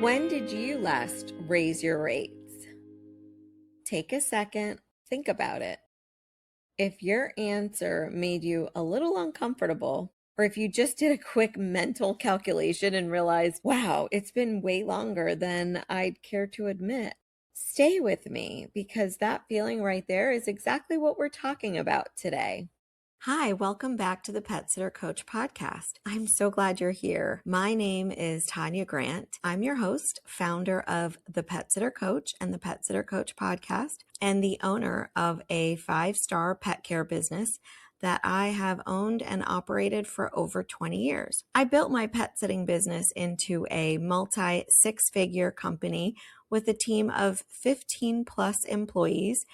When did you last raise your rates? Take a second, think about it. If your answer made you a little uncomfortable, or if you just did a quick mental calculation and realized, wow, it's been way longer than I'd care to admit, stay with me because that feeling right there is exactly what we're talking about today. Hi, welcome back to the Pet Sitter Coach podcast. I'm so glad you're here. My name is Tanya Grant. I'm your host, founder of the Pet Sitter Coach and the Pet Sitter Coach podcast, and the owner of a 5-star pet care business that I have owned and operated for over 20 years. I built my pet sitting business into a multi-6-figure company with a team of 15 plus employees.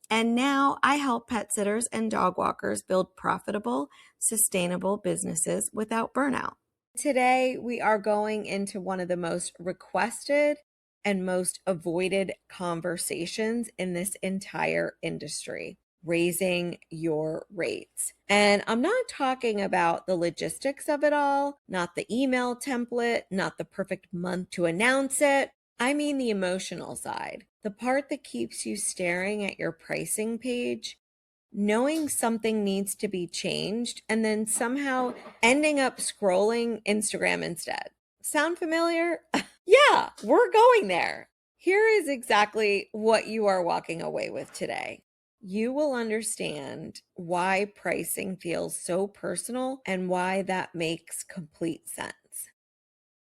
And now I help pet sitters and dog walkers build profitable, sustainable businesses without burnout. Today, we are going into one of the most requested and most avoided conversations in this entire industry: raising your rates. And I'm not talking about the logistics of it all, not the email template, not the perfect month to announce it. I mean the emotional side, the part that keeps you staring at your pricing page, knowing something needs to be changed, and then somehow ending up scrolling Instagram instead. Sound familiar? Yeah, we're going there. Here is exactly what you are walking away with today. You will understand why pricing feels so personal and why that makes complete sense.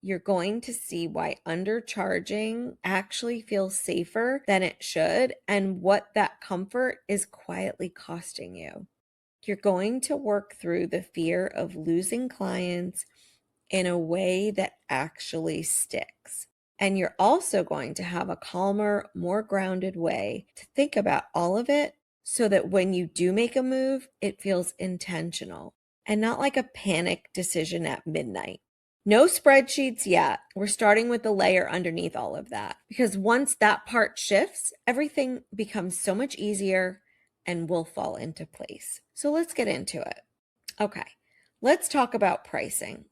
You're going to see why undercharging actually feels safer than it should and what that comfort is quietly costing you. You're going to work through the fear of losing clients in a way that actually sticks. And you're also going to have a calmer, more grounded way to think about all of it so that when you do make a move, it feels intentional and not like a panic decision at midnight. No spreadsheets yet. We're starting with the layer underneath all of that because once that part shifts, everything becomes so much easier and will fall into place. So let's get into it. Okay, let's talk about pricing.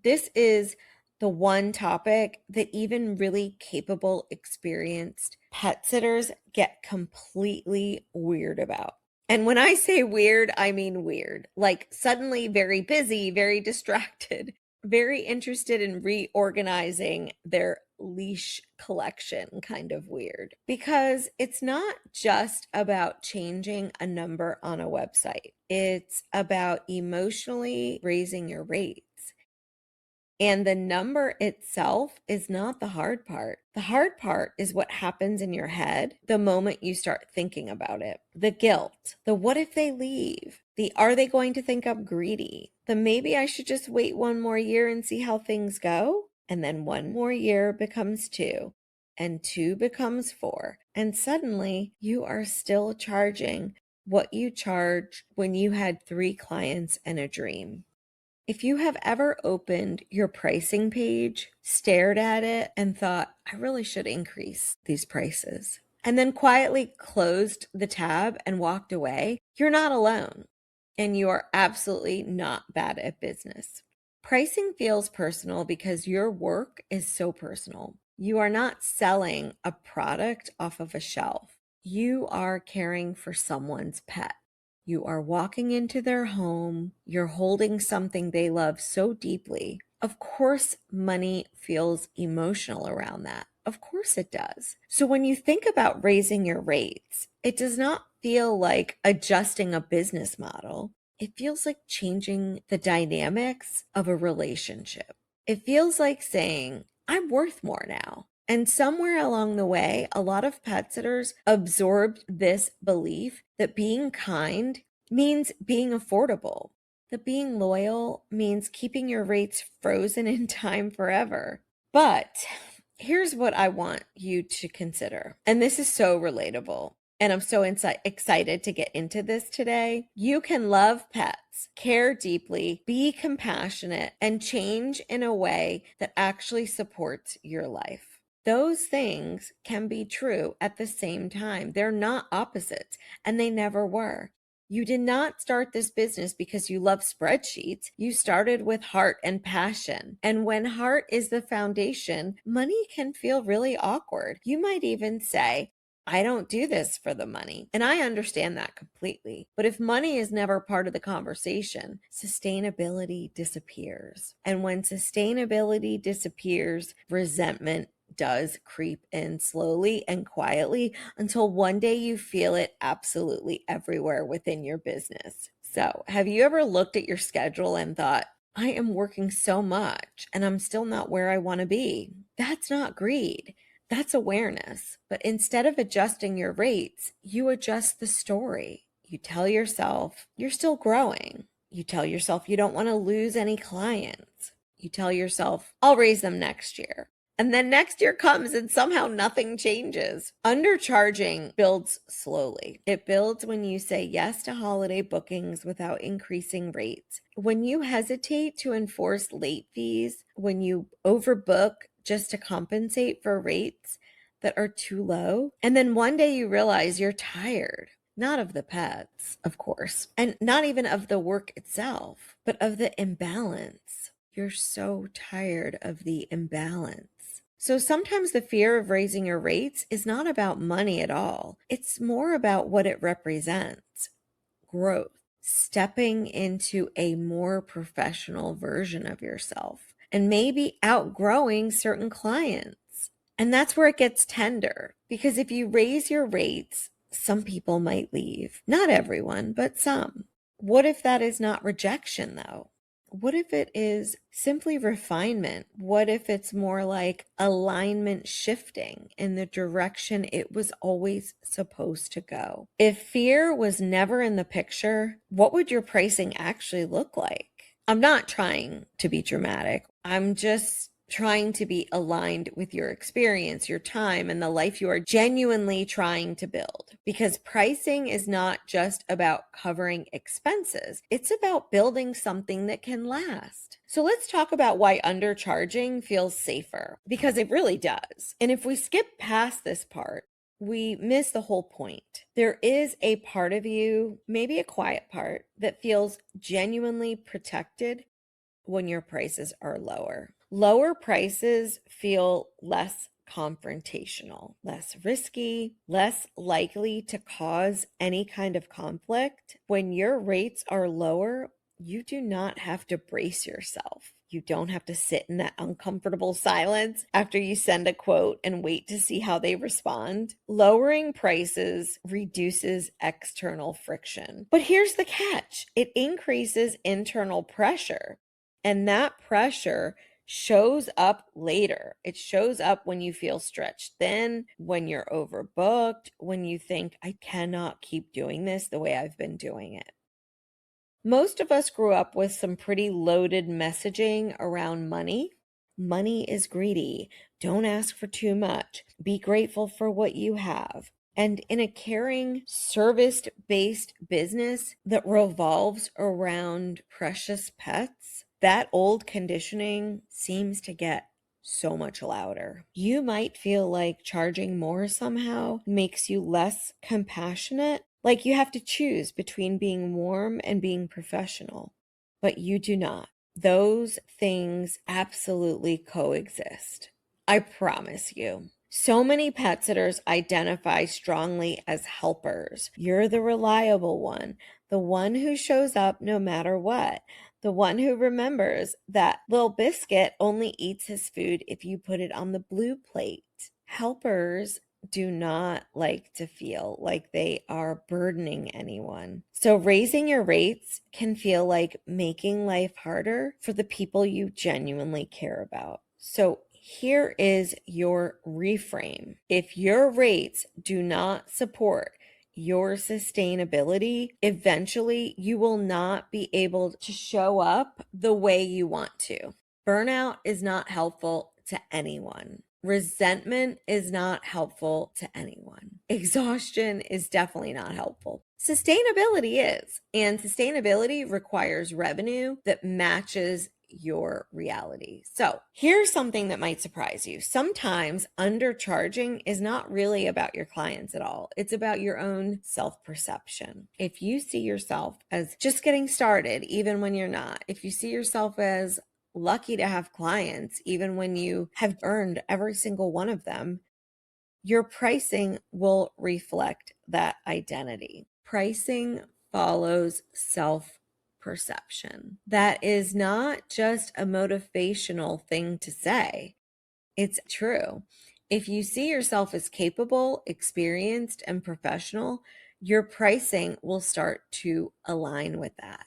This is the one topic that even really capable, experienced pet sitters get completely weird about. And when I say weird, I mean weird. Like suddenly very busy, very distracted, very interested in reorganizing their leash collection kind of weird. Because it's not just about changing a number on a website, it's about emotionally raising your rates. And the number itself is not the hard part. The hard part is what happens in your head the moment you start thinking about it. The guilt, the what if they leave, the are they going to think I'm greedy, the maybe I should just wait one more year and see how things go. And then one more year becomes 2, and 2 becomes 4. And suddenly you are still charging what you charge when you had 3 clients and a dream. If you have ever opened your pricing page, stared at it, and thought, I really should increase these prices, and then quietly closed the tab and walked away, you're not alone. And you are absolutely not bad at business. Pricing feels personal because your work is so personal. You are not selling a product off of a shelf. You are caring for someone's pet. You are walking into their home. You're holding something they love so deeply. Of course, money feels emotional around that. Of course it does. So when you think about raising your rates, it does not feel like adjusting a business model. It feels like changing the dynamics of a relationship. It feels like saying, I'm worth more now. And somewhere along the way, a lot of pet sitters absorbed this belief that being kind means being affordable, that being loyal means keeping your rates frozen in time forever. But here's what I want you to consider. And this is so relatable. And I'm so excited to get into this today. You can love pets, care deeply, be compassionate, and change in a way that actually supports your life. Those things can be true at the same time. They're not opposites, and they never were. You did not start this business because you love spreadsheets. You started with heart and passion. And when heart is the foundation, money can feel really awkward. You might even say, I don't do this for the money. And I understand that completely. But if money is never part of the conversation, sustainability disappears. And when sustainability disappears, resentment does creep in slowly and quietly until one day you feel it absolutely everywhere within your business. So, have you ever looked at your schedule and thought, I am working so much and I'm still not where I want to be? That's not greed. That's awareness. But instead of adjusting your rates, you adjust the story. You tell yourself you're still growing. You tell yourself you don't want to lose any clients. You tell yourself, I'll raise them next year. And then next year comes and somehow nothing changes. Undercharging builds slowly. It builds when you say yes to holiday bookings without increasing rates. When you hesitate to enforce late fees, when you overbook just to compensate for rates that are too low. And then one day you realize you're tired, not of the pets, of course, and not even of the work itself, but of the imbalance. You're so tired of the imbalance. So sometimes the fear of raising your rates is not about money at all. It's more about what it represents: growth, stepping into a more professional version of yourself, and maybe outgrowing certain clients. And that's where it gets tender, because if you raise your rates, some people might leave. Not everyone, but some. What if that is not rejection, though? What if it is simply refinement? What if it's more like alignment shifting in the direction it was always supposed to go? If fear was never in the picture, what would your pricing actually look like? I'm not trying to be dramatic. I'm just trying to be aligned with your experience, your time, and the life you are genuinely trying to build. Because pricing is not just about covering expenses, it's about building something that can last. So let's talk about why undercharging feels safer, because it really does. And if we skip past this part, we miss the whole point. There is a part of you, maybe a quiet part, that feels genuinely protected when your prices are lower. Lower prices feel less confrontational, less risky, less likely to cause any kind of conflict. When your rates are lower, you do not have to brace yourself. You don't have to sit in that uncomfortable silence after you send a quote and wait to see how they respond. Lowering prices reduces external friction. But here's the catch: it increases internal pressure. And that pressure shows up later. It shows up when you feel stretched thin, when you're overbooked, when you think, I cannot keep doing this the way I've been doing it. Most of us grew up with some pretty loaded messaging around money. Money is greedy. Don't ask for too much. Be grateful for what you have. And in a caring, service-based business that revolves around precious pets, that old conditioning seems to get so much louder. You might feel like charging more somehow makes you less compassionate, like you have to choose between being warm and being professional, but you do not. Those things absolutely coexist. I promise you. So many pet sitters identify strongly as helpers. You're the reliable one, the one who shows up no matter what, the one who remembers that little biscuit only eats his food if you put it on the blue plate. Helpers do not like to feel like they are burdening anyone. So raising your rates can feel like making life harder for the people you genuinely care about. So here is your reframe. If your rates do not support your sustainability, eventually you will not be able to show up the way you want to. Burnout is not helpful to anyone. Resentment is not helpful to anyone. Exhaustion is definitely not helpful. Sustainability is, and sustainability requires revenue that matches your reality. So here's something that might surprise you. Sometimes undercharging is not really about your clients at all. It's about your own self-perception. If you see yourself as just getting started, even when you're not, if you see yourself as lucky to have clients, even when you have earned every single one of them, your pricing will reflect that identity. Pricing follows self-perception. That is not just a motivational thing to say. It's true. If you see yourself as capable, experienced, and professional, your pricing will start to align with that.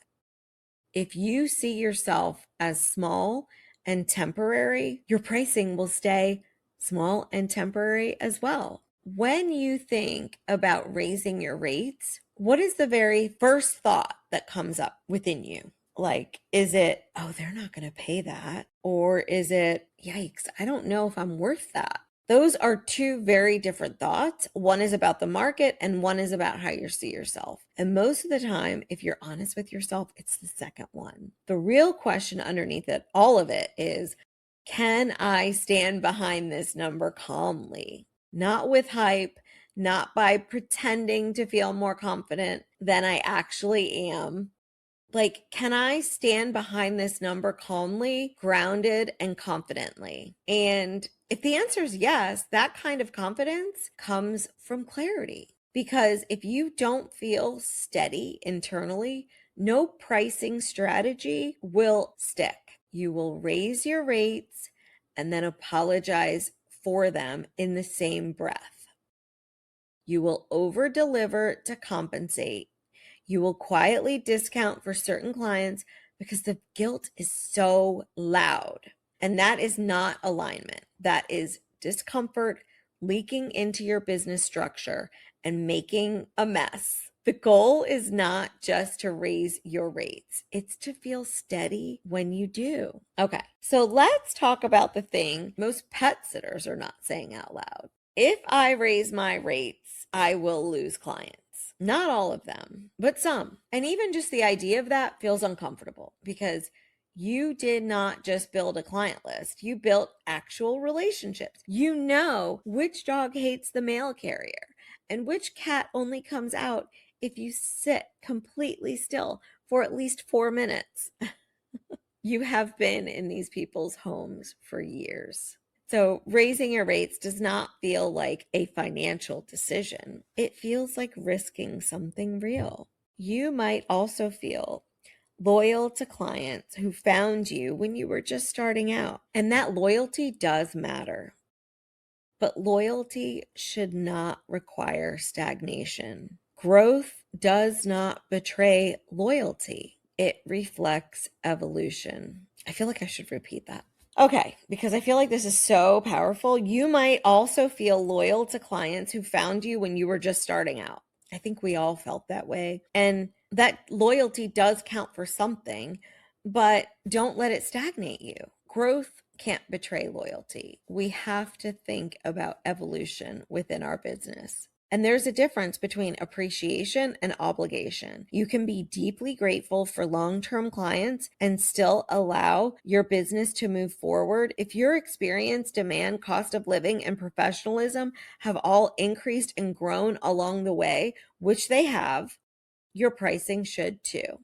If you see yourself as small and temporary, your pricing will stay small and temporary as well. When you think about raising your rates, what is the very first thought that comes up within you? Like, is it, oh, they're not going to pay that? Or is it, yikes, I don't know if I'm worth that? Those are two very different thoughts. One is about the market and one is about how you see yourself. And most of the time, if you're honest with yourself, it's the second one. The real question underneath it, all of it, is, can I stand behind this number calmly? Not with hype, not by pretending to feel more confident than I actually am. Like, can I stand behind this number calmly, grounded, and confidently? And if the answer is yes, that kind of confidence comes from clarity. Because if you don't feel steady internally, no pricing strategy will stick. You will raise your rates and then apologize for them in the same breath. You will over deliver to compensate. You will quietly discount for certain clients because the guilt is so loud. And that is not alignment. That is discomfort leaking into your business structure and making a mess. The goal is not just to raise your rates. It's to feel steady when you do. Okay, so let's talk about the thing most pet sitters are not saying out loud. If I raise my rates, I will lose clients. Not all of them, but some. And even just the idea of that feels uncomfortable because you did not just build a client list. You built actual relationships. You know which dog hates the mail carrier and which cat only comes out if you sit completely still for at least 4 minutes. You have been in these people's homes for years. So raising your rates does not feel like a financial decision. It feels like risking something real. You might also feel loyal to clients who found you when you were just starting out. And that loyalty does matter. But loyalty should not require stagnation. Growth does not betray loyalty. It reflects evolution. I feel like I should repeat that. Okay, because I feel like this is so powerful. You might also feel loyal to clients who found you when you were just starting out. I think we all felt that way. And that loyalty does count for something, but don't let it stagnate you. Growth can't betray loyalty. We have to think about evolution within our business. And there's a difference between appreciation and obligation. You can be deeply grateful for long-term clients and still allow your business to move forward. If your experience, demand, cost of living, and professionalism have all increased and grown along the way, which they have, your pricing should too.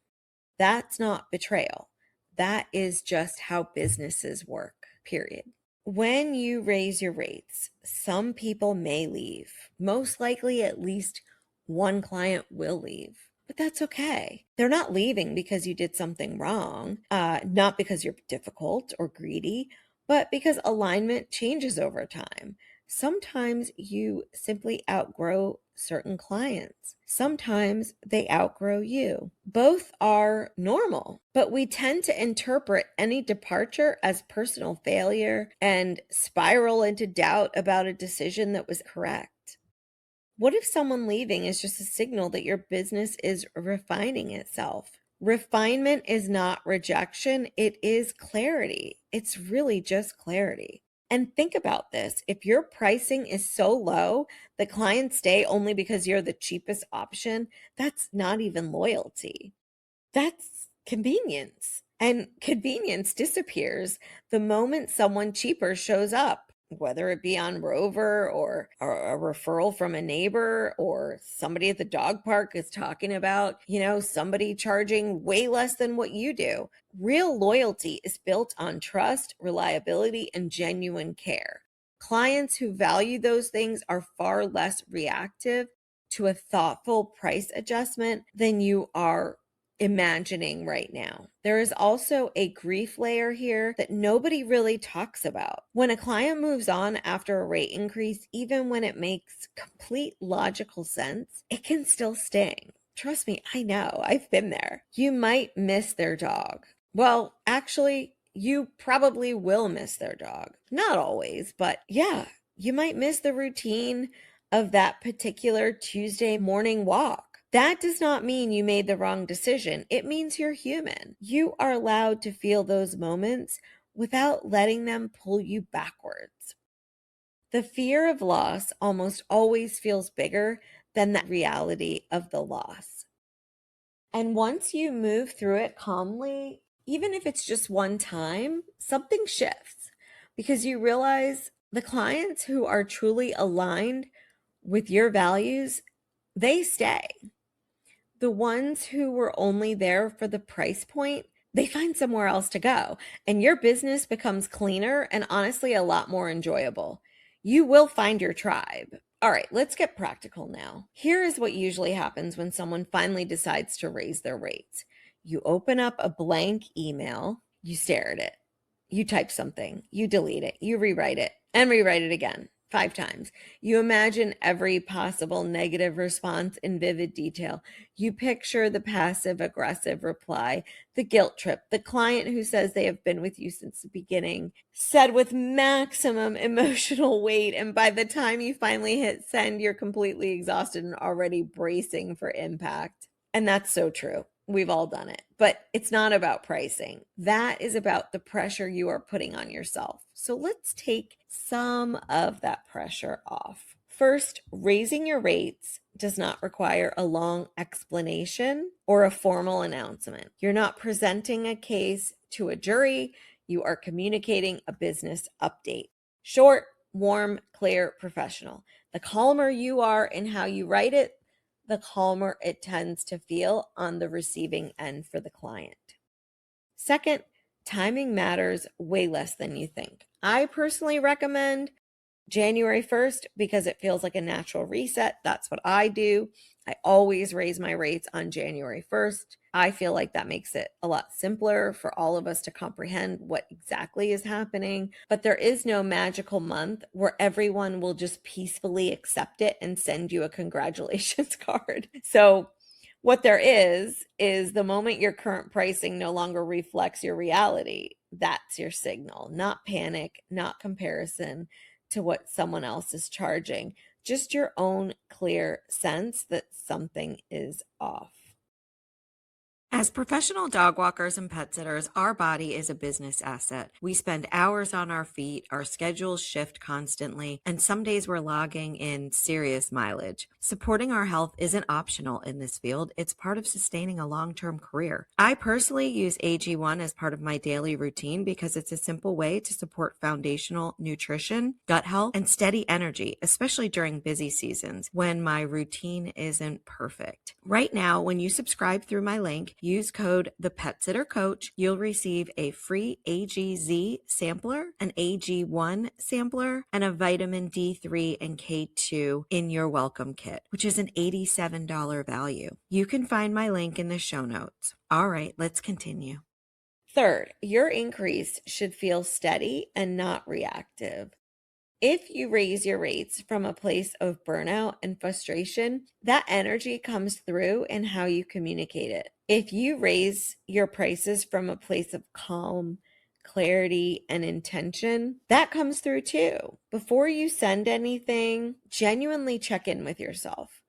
That's not betrayal. That is just how businesses work, period. When you raise your rates, some people may leave. Most likely, at least one client will leave. But that's okay. They're not leaving because you did something wrong, not because you're difficult or greedy, but because alignment changes over time. Sometimes you simply outgrow certain clients. Sometimes they outgrow you. Both are normal, but we tend to interpret any departure as personal failure and spiral into doubt about a decision that was correct. What if someone leaving is just a signal that your business is refining itself? Refinement is not rejection, it is clarity. It's really just clarity. And think about this. If your pricing is so low that clients stay only because you're the cheapest option, that's not even loyalty. That's convenience. And convenience disappears the moment someone cheaper shows up, whether it be on Rover or a referral from a neighbor, or somebody at the dog park is talking about, somebody charging way less than what you do. Real loyalty is built on trust, reliability, and genuine care. Clients who value those things are far less reactive to a thoughtful price adjustment than you are imagining right now. There is also a grief layer here that nobody really talks about. When a client moves on after a rate increase, even when it makes complete logical sense, it can still sting. Trust me, I know, I've been there. You might miss their dog. Well, actually, you probably will miss their dog. Not always, but yeah, you might miss the routine of that particular Tuesday morning walk. That does not mean you made the wrong decision. It means you're human. You are allowed to feel those moments without letting them pull you backwards. The fear of loss almost always feels bigger than the reality of the loss. And once you move through it calmly, even if it's just one time, something shifts because you realize the clients who are truly aligned with your values, they stay. The ones who were only there for the price point, they find somewhere else to go. And your business becomes cleaner and honestly a lot more enjoyable. You will find your tribe. All right, let's get practical now. Here is what usually happens when someone finally decides to raise their rates. You open up a blank email, you stare at it, you type something, you delete it, you rewrite it, and rewrite it again 5 times. You imagine every possible negative response in vivid detail. You picture the passive aggressive reply, the guilt trip, the client who says they have been with you since the beginning, said with maximum emotional weight. And by the time you finally hit send, you're completely exhausted and already bracing for impact. And that's so true. We've all done it, but it's not about pricing. That is about the pressure you are putting on yourself. So let's take some of that pressure off. First, raising your rates does not require a long explanation or a formal announcement. You're not presenting a case to a jury. You are communicating a business update. Short, warm, clear, professional. The calmer you are in how you write it, the calmer it tends to feel on the receiving end for the client. Second, timing matters way less than you think. I personally recommend January 1st because it feels like a natural reset. That's what I do. I always raise my rates on January 1st. I feel like that makes it a lot simpler for all of us to comprehend what exactly is happening. But there is no magical month where everyone will just peacefully accept it and send you a congratulations card. So what there is the moment your current pricing no longer reflects your reality, that's your signal. Not panic, not comparison to what someone else is charging, just your own clear sense that something is off. As professional dog walkers and pet sitters, our body is a business asset. We spend hours on our feet, our schedules shift constantly, and some days we're logging in serious mileage. Supporting our health isn't optional in this field, it's part of sustaining a long-term career. I personally use AG1 as part of my daily routine because it's a simple way to support foundational nutrition, gut health, and steady energy, especially during busy seasons when my routine isn't perfect. Right now, when you subscribe through my link, use code ThePetSitterCoach, you'll receive a free AGZ sampler, an AG1 sampler, and a vitamin D3 and K2 in your welcome kit, which is an $87 value. You can find my link in the show notes. All right, let's continue. Third, your increase should feel steady and not reactive. If you raise your rates from a place of burnout and frustration, that energy comes through in how you communicate it. If you raise your prices from a place of calm, clarity, and intention, that comes through too. Before you send anything, genuinely check in with yourself.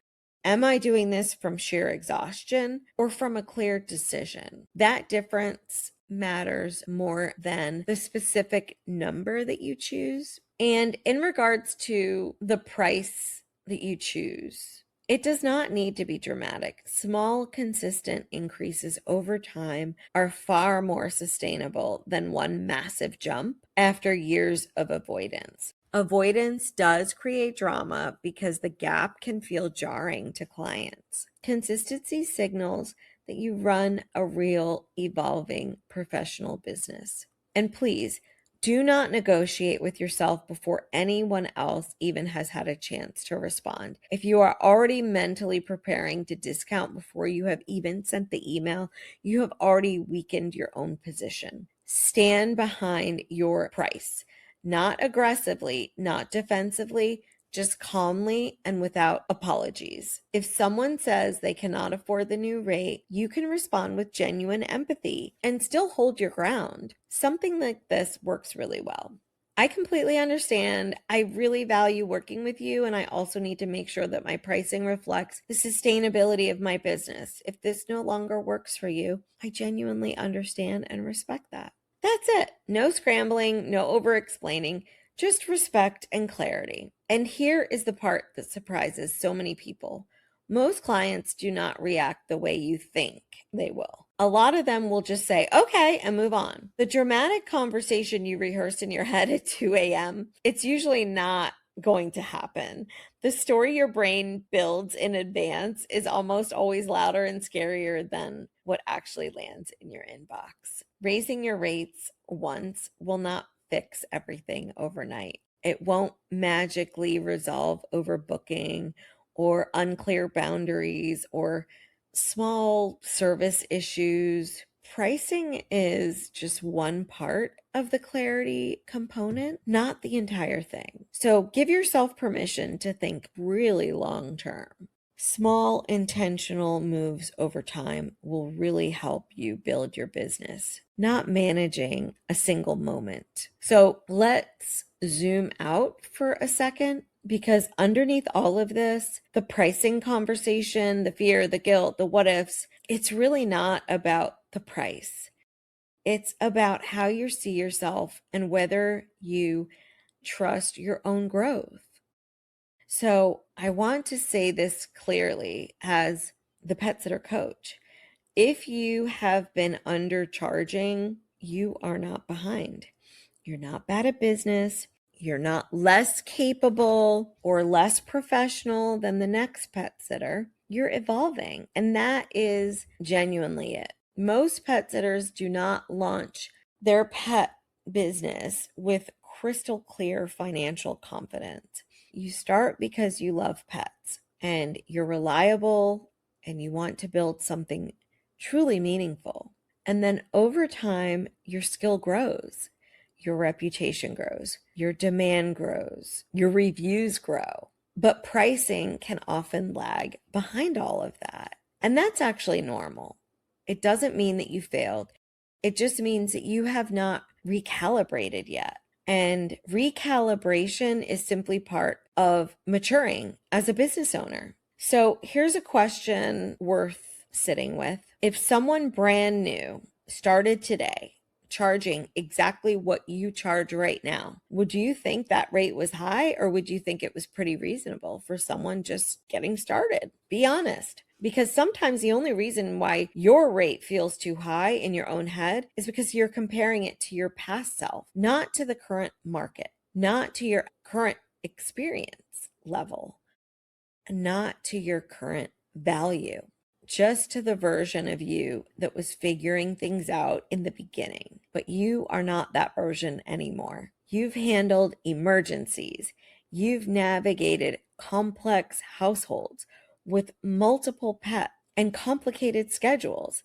Am I doing this from sheer exhaustion or from a clear decision? That difference matters more than the specific number that you choose. And in regards to the price that you choose, It does not need to be dramatic. Small, consistent increases over time are far more sustainable than one massive jump after years of avoidance. Avoidance does create drama because the gap can feel jarring to clients. Consistency signals that you run a real, evolving professional business. And please, do not negotiate with yourself before anyone else even has had a chance to respond. If you are already mentally preparing to discount before you have even sent the email, you have already weakened your own position. Stand behind your price, not aggressively, not defensively, just calmly and without apologies. If someone says they cannot afford the new rate, you can respond with genuine empathy and still hold your ground. Something like this works really well. I completely understand. I really value working with you, and I also need to make sure that my pricing reflects the sustainability of my business. If this no longer works for you, I genuinely understand and respect that. That's it. No scrambling, no over explaining, just respect and clarity. And here is the part that surprises so many people. Most clients do not react the way you think they will. A lot of them will just say, okay, and move on. The dramatic conversation you rehearsed in your head at 2 a.m., it's usually not going to happen. The story your brain builds in advance is almost always louder and scarier than what actually lands in your inbox. Raising your rates once will not fix everything overnight. It won't magically resolve overbooking or unclear boundaries or small service issues. Pricing is just one part of the clarity component, not the entire thing. So give yourself permission to think really long term. Small intentional moves over time will really help you build your business, not managing a single moment. So let's zoom out for a second, because underneath all of this, the pricing conversation, the fear, the guilt, the what ifs, it's really not about the price. It's about how you see yourself and whether you trust your own growth. So I want to say this clearly as the pet sitter coach. If you have been undercharging, you are not behind. You're not bad at business. You're not less capable or less professional than the next pet sitter. You're evolving, and that is genuinely it. Most pet sitters do not launch their pet business with crystal clear financial confidence. You start because you love pets and you're reliable and you want to build something truly meaningful. And then over time, your skill grows, your reputation grows, your demand grows, your reviews grow. But pricing can often lag behind all of that. And that's actually normal. It doesn't mean that you failed. It just means that you have not recalibrated yet. And recalibration is simply part of maturing as a business owner. So here's a question worth sitting with. If someone brand new started today charging exactly what you charge right now, would you think that rate was high, or would you think it was pretty reasonable for someone just getting started? Be honest. Because sometimes the only reason why your rate feels too high in your own head is because you're comparing it to your past self, not to the current market, not to your current experience level, not to your current value, just to the version of you that was figuring things out in the beginning. But you are not that version anymore. You've handled emergencies. You've navigated complex households with multiple pets and complicated schedules.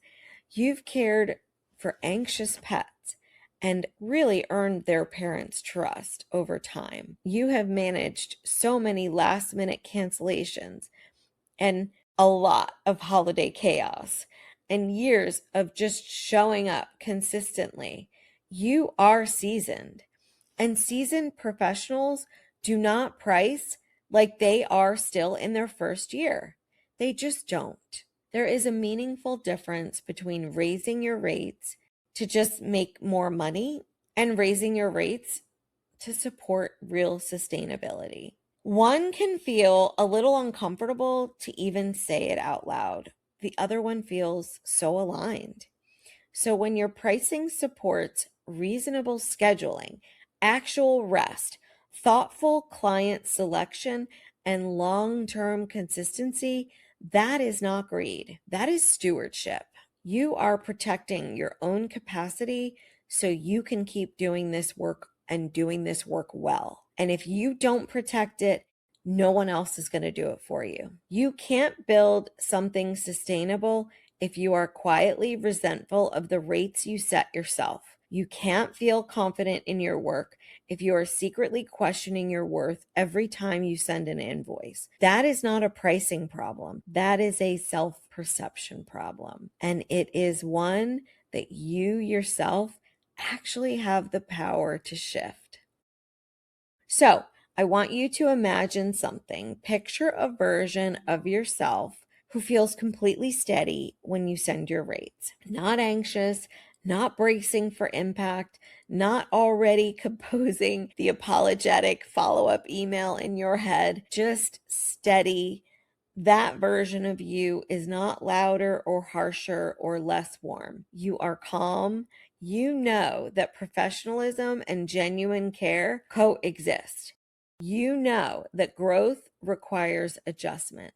You've cared for anxious pets and really earned their parents' trust over time. You have managed so many last minute cancellations and a lot of holiday chaos and years of just showing up consistently. You are seasoned, and seasoned professionals do not price like they are still in their first year. They just don't. There is a meaningful difference between raising your rates to just make more money and raising your rates to support real sustainability. One can feel a little uncomfortable to even say it out loud. The other one feels so aligned. So when your pricing supports reasonable scheduling, actual rest, thoughtful client selection, and long-term consistency, that is not greed. That is stewardship. You are protecting your own capacity so you can keep doing this work and doing this work well. And if you don't protect it, no one else is going to do it for you. You can't build something sustainable if you are quietly resentful of the rates you set yourself. You can't feel confident in your work if you are secretly questioning your worth every time you send an invoice. That is not a pricing problem. That is a self-perception problem. And it is one that you yourself actually have the power to shift. So, I want you to imagine something. Picture a version of yourself who feels completely steady when you send your rates. Not anxious, not bracing for impact, not already composing the apologetic follow-up email in your head, just steady. That version of you is not louder or harsher or less warm. You are calm. You know that professionalism and genuine care coexist. You know that growth requires adjustment.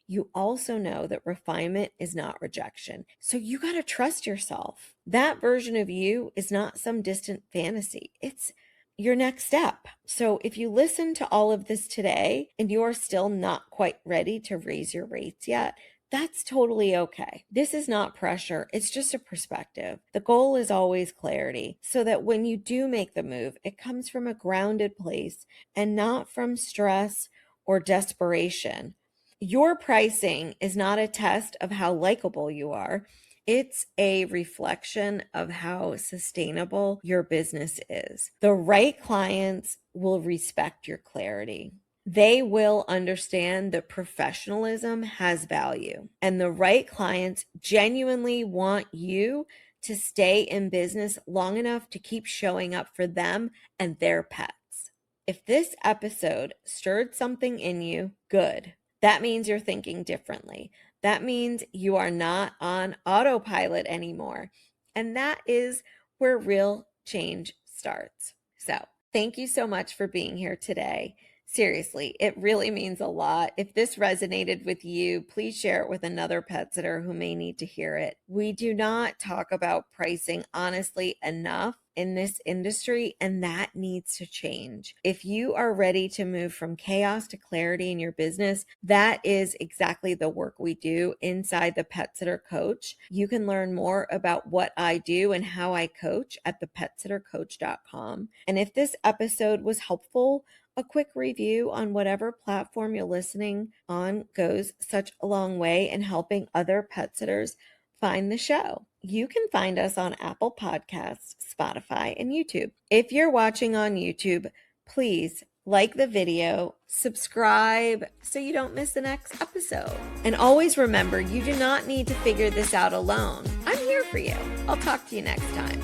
You also know that refinement is not rejection. So you got to trust yourself. That version of you is not some distant fantasy. It's your next step. So if you listen to all of this today and you are still not quite ready to raise your rates yet, that's totally okay. This is not pressure. It's just a perspective. The goal is always clarity so that when you do make the move, it comes from a grounded place and not from stress or desperation. Your pricing is not a test of how likable you are. It's a reflection of how sustainable your business is. The right clients will respect your clarity. They will understand that professionalism has value, and the right clients genuinely want you to stay in business long enough to keep showing up for them and their pets. If this episode stirred something in you, good. That means you're thinking differently. That means you are not on autopilot anymore. And that is where real change starts. So, thank you so much for being here today. Seriously, it really means a lot. If this resonated with you, please share it with another pet sitter who may need to hear it. We do not talk about pricing honestly enough in this industry, and that needs to change. If you are ready to move from chaos to clarity in your business, that is exactly the work we do inside the Pet Sitter Coach. You can learn more about what I do and how I coach at thepetsittercoach.com. And if this episode was helpful, a quick review on whatever platform you're listening on goes such a long way in helping other pet sitters find the show. You can find us on Apple Podcasts, Spotify, and YouTube. If you're watching on YouTube, please like the video, subscribe so you don't miss the next episode. And always remember, you do not need to figure this out alone. I'm here for you. I'll talk to you next time.